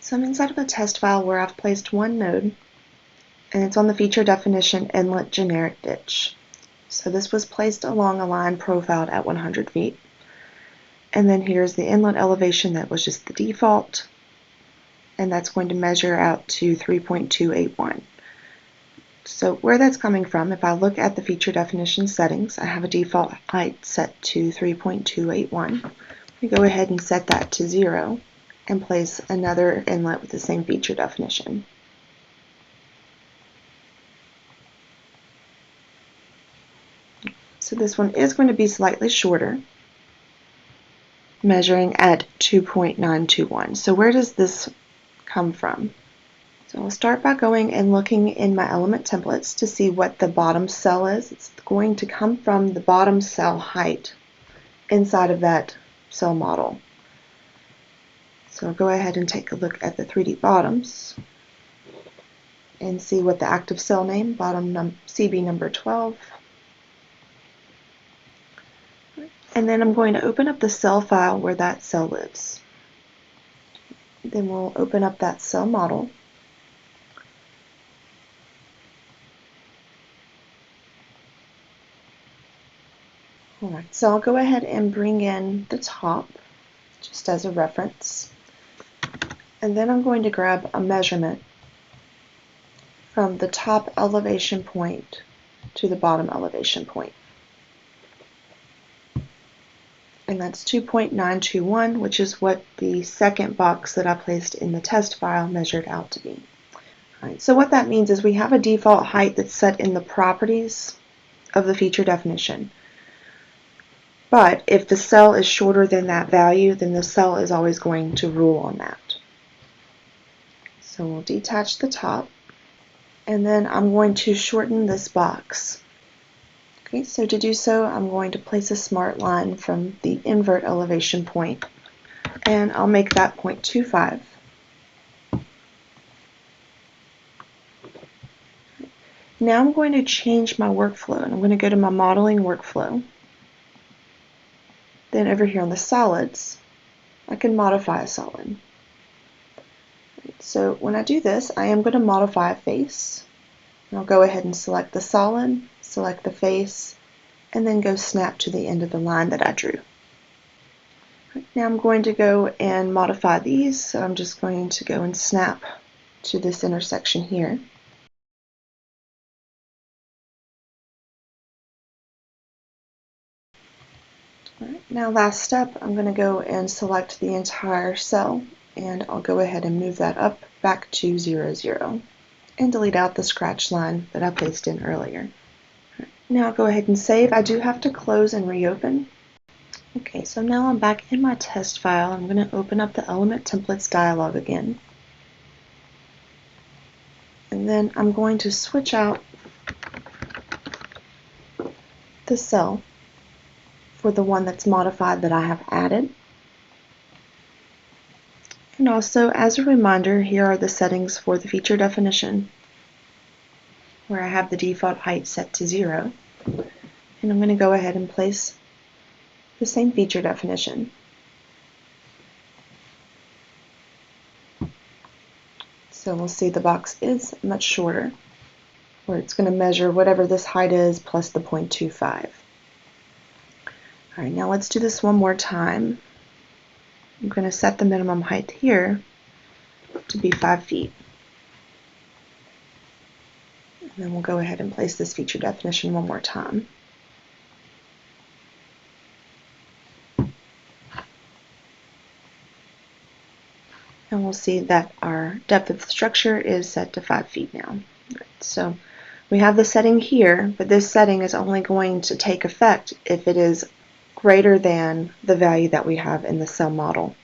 So I'm inside of a test file where I've placed one node, and it's on the feature definition inlet generic ditch. So this was placed along a line profiled at 100 feet. And then here's the inlet elevation that was just the default, and that's going to measure out to 3.281. So where that's coming from, if I look at the feature definition settings, I have a default height set to 3.281. We go ahead and set that to 0 and place another inlet with the same feature definition. So this one is going to be slightly shorter, measuring at 2.921. So where does this come from? So I'll start by going and looking in my element templates to see what the bottom cell is. It's going to come from the bottom cell height inside of that cell model. So I'll go ahead and take a look at the 3D bottoms and see what the active cell name, bottom CB number 12. And then I'm going to open up the cell file where that cell lives. Then we'll open up that cell model. Alright, so I'll go ahead and bring in the top just as a reference. And then I'm going to grab a measurement from the top elevation point to the bottom elevation point. And that's 2.921, which is what the second box that I placed in the test file measured out to be. Alright, so what that means is we have a default height that's set in the properties of the feature definition. But if the cell is shorter than that value, then the cell is always going to rule on that. So we'll detach the top, and then I'm going to shorten this box. Okay, so to do so, I'm going to place a smart line from the invert elevation point, and I'll make that 0.25. Now I'm going to change my workflow, and I'm going to go to my modeling workflow. Then over here on the solids, I can modify a solid. So when I do this, I am going to modify a face. And I'll go ahead and select the solid, select the face, and then go snap to the end of the line that I drew. Now I'm going to go and modify these, so I'm just going to go and snap to this intersection here. Alright, now last step, I'm going to go and select the entire cell, and I'll go ahead and move that up back to 0, 0, and delete out the scratch line that I placed in earlier. Right, now I'll go ahead and save. I do have to close and reopen. Okay, so now I'm back in my test file. I'm going to open up the element templates dialog again. And then I'm going to switch out the cell for the one that's modified that I have added. And also, as a reminder, here are the settings for the feature definition, where I have the default height set to 0. And I'm going to go ahead and place the same feature definition. So we'll see the box is much shorter, where it's going to measure whatever this height is plus the 0.25. Alright, now let's do this one more time. I'm going to set the minimum height here to be 5 feet. And then we'll go ahead and place this feature definition one more time. And we'll see that our depth of the structure is set to 5 feet now. Right, so we have the setting here, but this setting is only going to take effect if it is greater than the value that we have in the cell model.